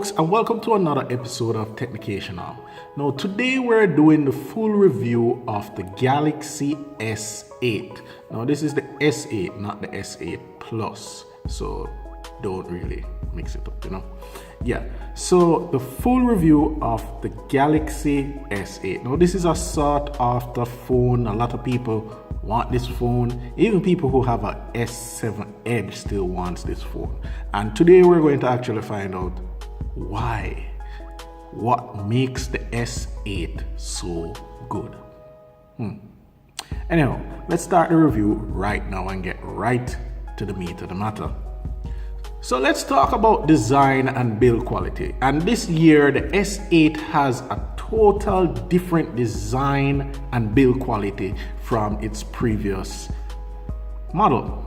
folks, and welcome to another episode of Technicational. Now today we're doing the full review of the Galaxy S8. Now this is the S8, not the S8 Plus, so don't really mix it up, Yeah, so the full review of the Galaxy S8. Now this is a sought after phone. A lot of people want this phone. Even people who have a S7 Edge still wants this phone. And today we're going to actually find out why. What makes the S8 so good? Anyhow, let's start the review right now and get right to the meat of the matter. So let's talk about design and build quality. And this year, the S8 has a total different design and build quality from its previous model.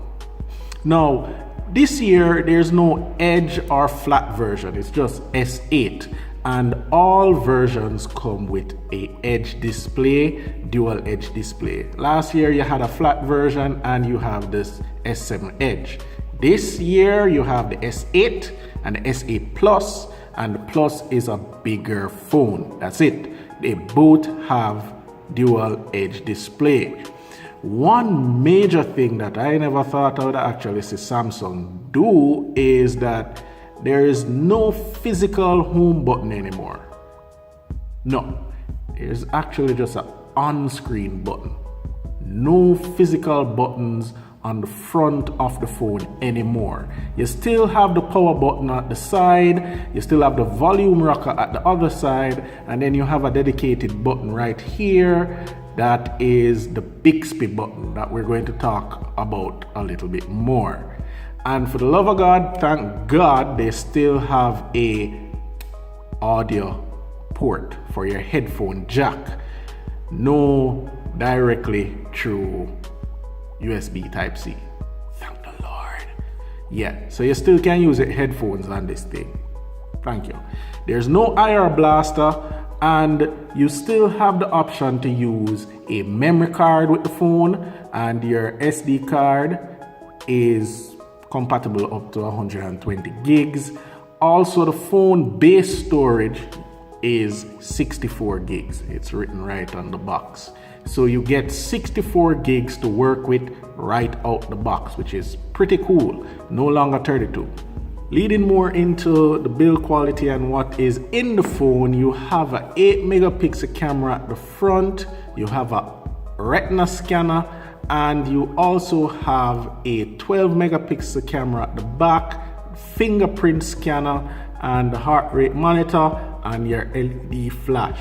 Now, this year, there's no edge or flat version. It's just S8. And all versions come with a edge display, dual edge display. Last year, you had a flat version and you have this S7 Edge. This year you have the S8 and the S8 Plus, and the Plus is a bigger phone. That's it. They both have dual edge display. One major thing that I never thought I would actually see Samsung do is that there is no physical home button anymore. No, there's actually just an on-screen button. No physical buttons on the front of the phone anymore. You still have the power button at the side, you still have the volume rocker at the other side, and then you have a dedicated button right here that is the Bixby button that we're going to talk about a little bit more. And for the love of God, thank God they still have a audio port for your headphone jack. No directly through USB Type-C. Thank the Lord. Yeah, so you still can use it headphones on this thing. Thank you. There's no IR blaster, and you still have the option to use a memory card with the phone, and your SD card is compatible up to 120 gigs. Also, the phone base storage is 64 gigs. It's written right on the box. So you get 64 gigs to work with right out the box, which is pretty cool. No longer 32. Leading more into the build quality and what is in the phone, you have an 8 megapixel camera at the front, you have a retina scanner, and you also have a 12 megapixel camera at the back, fingerprint scanner, and the heart rate monitor, and your LED flash.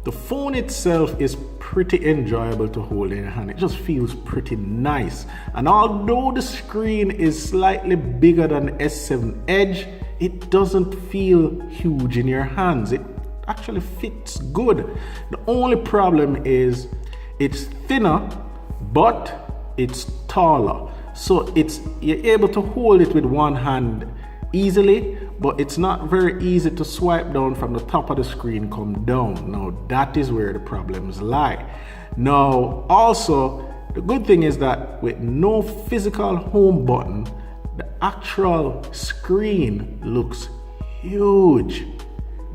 The phone itself is pretty enjoyable to hold in your hand. It just feels pretty nice. And although the screen is slightly bigger than the S7 Edge, it doesn't feel huge in your hands. It actually fits good. The only problem is it's thinner, but it's taller. So you're able to hold it with one hand easily, but it's not very easy to swipe down from the top of the screen come down. Now that is where the problems lie. Now also, the good thing is that with no physical home button, the actual screen looks huge.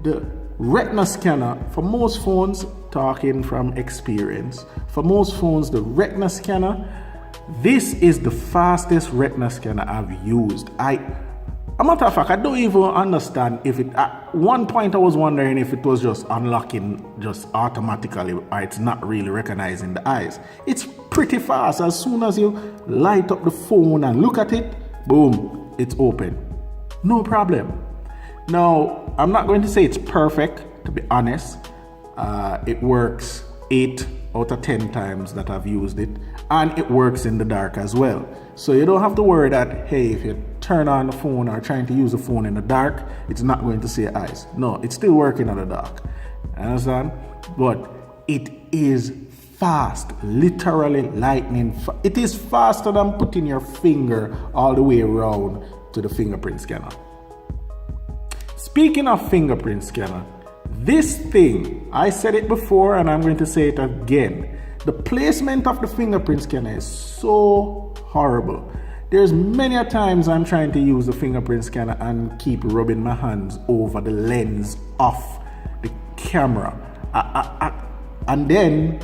The retina scanner, for most phones, talking from experience, for most phones, the retina scanner, this is the fastest retina scanner I've used. A matter of fact, I don't even understand if it, at one point I was wondering if it was just unlocking just automatically or it's not really recognizing the eyes. It's pretty fast. As soon as you light up the phone and look at it, boom, it's open. No problem. Now, I'm not going to say it's perfect, to be honest. It works 8 out of 10 times that I've used it, and it works in the dark as well. So you don't have to worry that, hey, if you turn on the phone or trying to use the phone in the dark, it's not going to see your eyes. No, it's still working in the dark. Understand? But it is fast, literally lightning. It is faster than putting your finger all the way around to the fingerprint scanner. Speaking of fingerprint scanner, this thing, I said it before and I'm going to say it again. The placement of the fingerprint scanner is so horrible. There's many a times I'm trying to use the fingerprint scanner and keep rubbing my hands over the lens of the camera. And then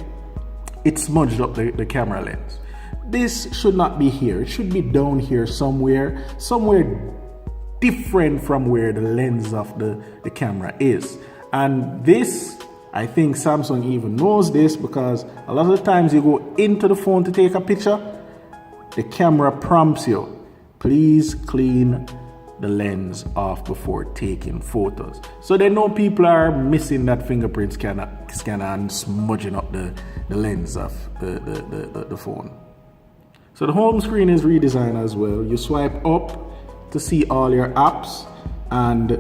it smudged up the camera lens. This should not be here. It should be down here somewhere different from where the lens of the camera is. And this, I think Samsung even knows this, because a lot of the times you go into the phone to take a picture, the camera prompts you, please clean the lens off before taking photos. So they know people are missing that fingerprint scanner and smudging up the lens of the phone. So the home screen is redesigned as well. You swipe up to see all your apps, and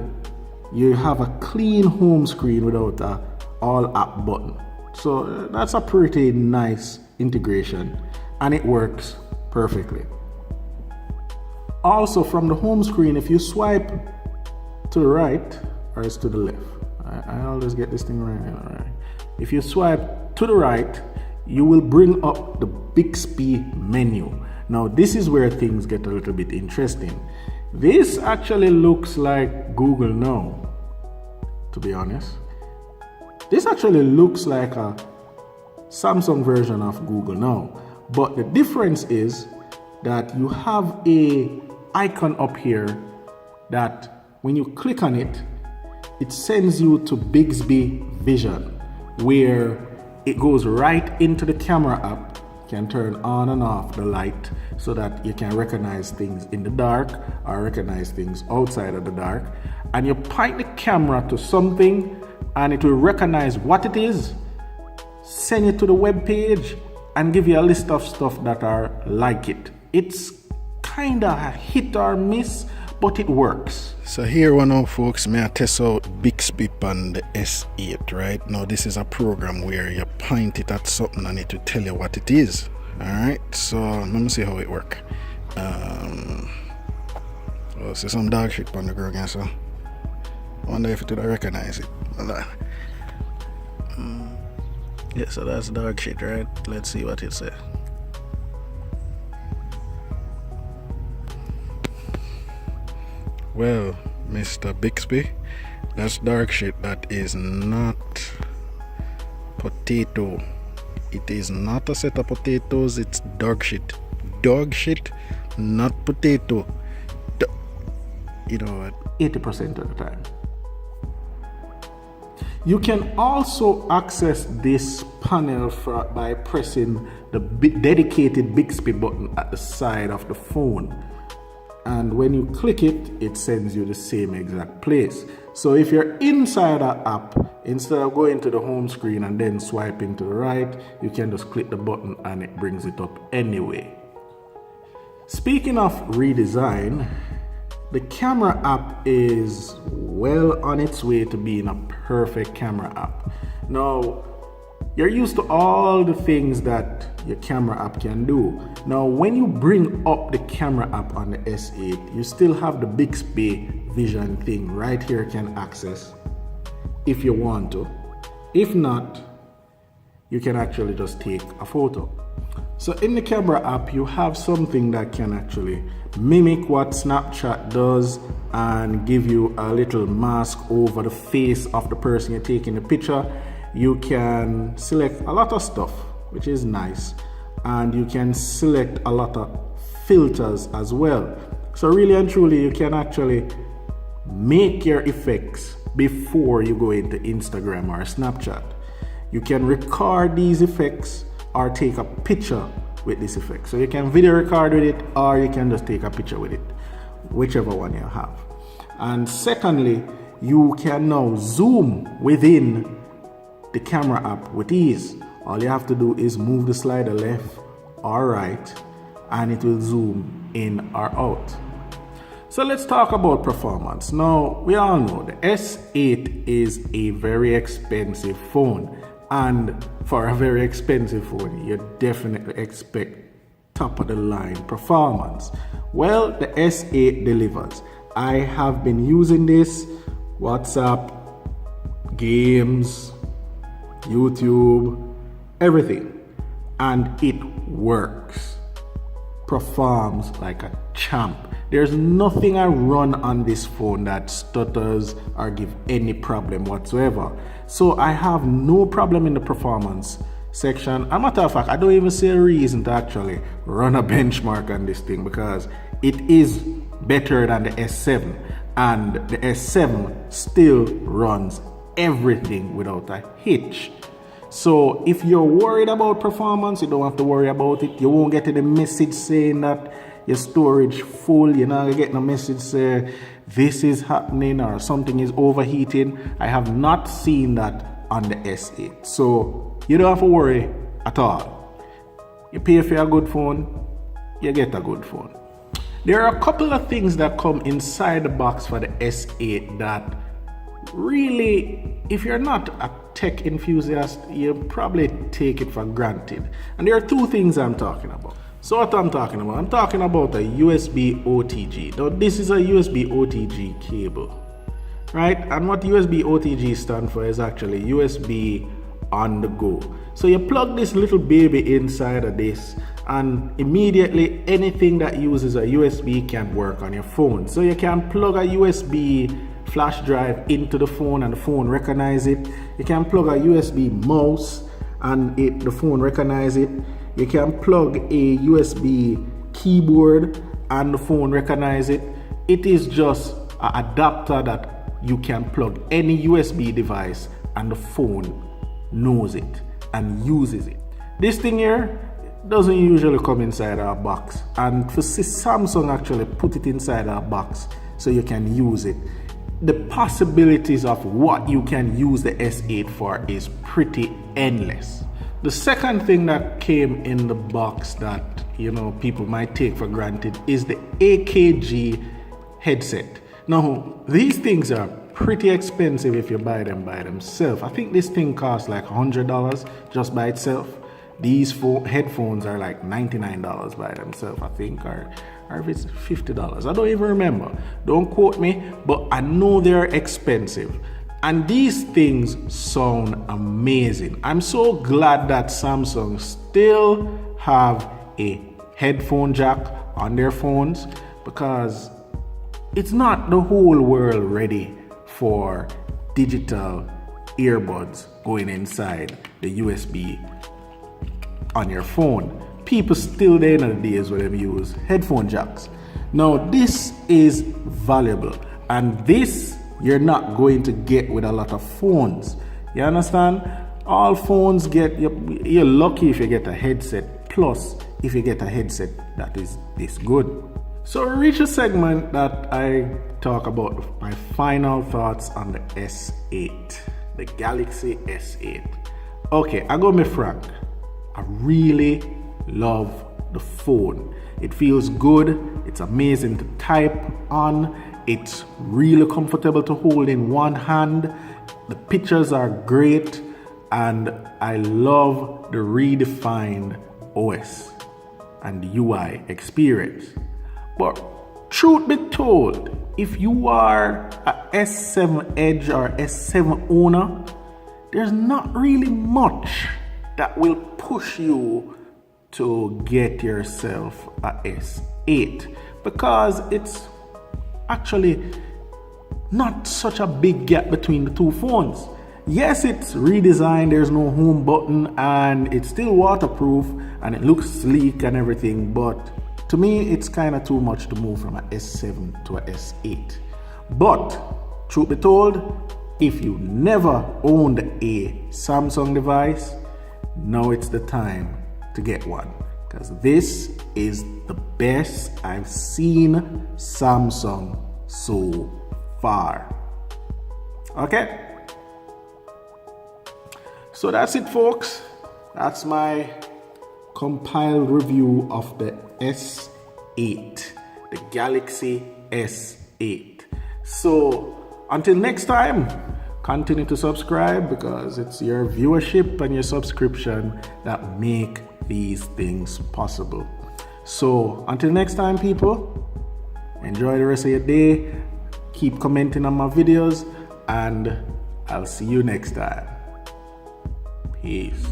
you have a clean home screen without a all app button. So that's a pretty nice integration, and it works perfectly. Also, from the home screen, if you swipe to the right, or it's to the left, I always get this thing right. If you swipe to the right, you will bring up the Bixby menu. Now this is where things get a little bit interesting. This actually looks like Google Now, to be honest. This actually looks like a Samsung version of Google Now, but the difference is that you have a icon up here that when you click on it, it sends you to Bixby Vision, where it goes right into the camera app. Can turn on and off the light so that you can recognize things in the dark or recognize things outside of the dark, and you point the camera to something and it will recognize what it is, send you to the web page, and give you a list of stuff that are like it. It's kind of a hit or miss, but it works. So here one now, folks, may I test out Bixby on the S8, right? Now this is a program where you point it at something and it will tell you what it is. Alright, so let me see how it works. Oh, see some dog shit on the girl again, so I wonder if it will recognize it. Yeah, so that's dog shit, right? Let's see what it says. Well, Mr. Bixby, that's dark shit. That is not potato. It is not a set of potatoes. It's dog shit. Dog shit, not potato. You know what? 80% of the time. You can also access this panel by pressing the dedicated Bixby button at the side of the phone. And when you click it, it sends you the same exact place. So if you're inside our app, instead of going to the home screen and then swiping to the right, you can just click the button and it brings it up anyway. Speaking of redesign, the camera app is well on its way to being a perfect camera app. Now, you're used to all the things that your camera app can do. Now, when you bring up the camera app on the S8, you still have the Bixby Vision thing right here, can access if you want to. If not, you can actually just take a photo. So in the camera app, you have something that can actually mimic what Snapchat does and give you a little mask over the face of the person you're taking the picture. You can select a lot of stuff, which is nice, and you can select a lot of filters as well. So really and truly, you can actually make your effects before you go into Instagram or Snapchat. You can record these effects or take a picture with this effect. So you can video record with it, or you can just take a picture with it, whichever one you have. And secondly, you can now zoom within the camera app with ease. All you have to do is move the slider left or right, and it will zoom in or out. So let's talk about performance. Now, we all know the S8 is a very expensive phone, and for a very expensive phone, you definitely expect top of the line performance. Well, the S8 delivers. I have been using this, WhatsApp, games, YouTube, everything, and it works performs like a champ. There's nothing I run on this phone that stutters or give any problem whatsoever. So I have no problem in the performance section. As a matter of fact, I don't even see a reason to actually run a benchmark on this thing, because it is better than the S7, and the S7 still runs everything without a hitch. So if you're worried about performance, you don't have to worry about it. You won't get any message saying that your storage full. You're not getting a message say this is happening or something is overheating. I have not seen that on the S8. So you don't have to worry at all. You pay for a good phone, you get a good phone. There are a couple of things that come inside the box for the S8 that really, if you're not a tech enthusiast, you probably take it for granted. And there are two things I'm talking about. So what I'm talking about? I'm talking about a USB OTG. Now this is a USB OTG cable, right? And what USB OTG stands for is actually USB on the go. So you plug this little baby inside of this, and immediately anything that uses a USB can work on your phone. So you can plug a USB flash drive into the phone and the phone recognize it. You can plug a USB mouse and the phone recognize it. You can plug a USB keyboard and the phone recognize it. It is just an adapter that you can plug any USB device and the phone knows it and uses it. This thing here doesn't usually come inside our box, and for Samsung actually put it inside our box so you can use it. The possibilities of what you can use the S8 for is pretty endless. The second thing that came in the box that people might take for granted is the AKG headset. Now these things are pretty expensive if you buy them by themselves. I think this thing costs like $100 just by itself. These headphones are like $99 by themselves, I think, or if it's $50. I don't even remember. Don't quote me, but I know they're expensive. And these things sound amazing. I'm so glad that Samsung still have a headphone jack on their phones, because it's not the whole world ready for digital earbuds going inside the USB on your phone. People still there in the days where they use headphone jacks. Now this is valuable, and this you're not going to get with a lot of phones. You understand? All phones you're lucky if you get a headset, plus if you get a headset that is this good. So we reach a segment that I talk about my final thoughts on the S8, the Galaxy S8. Okay, I go be frank. I really love the phone. It feels good. It's amazing to type on. It's really comfortable to hold in one hand. The pictures are great, and I love the redefined OS and UI experience. But truth be told, if you are a S7 Edge or S7 owner, there's not really much that will push you to get yourself a S8, because it's actually not such a big gap between the two phones. Yes, it's redesigned, there's no home button, and it's still waterproof and it looks sleek and everything, but to me it's kind of too much to move from a S7 to a S8. But truth be told, if you never owned a Samsung device, now it's the time to get one, because this is the best I've seen Samsung so far. Okay, so that's it, folks. That's my compiled review of the S8, the Galaxy S8. So until next time, continue to subscribe, because it's your viewership and your subscription that make these things possible. So until next time, people, enjoy the rest of your day. Keep commenting on my videos, and I'll see you next time. Peace.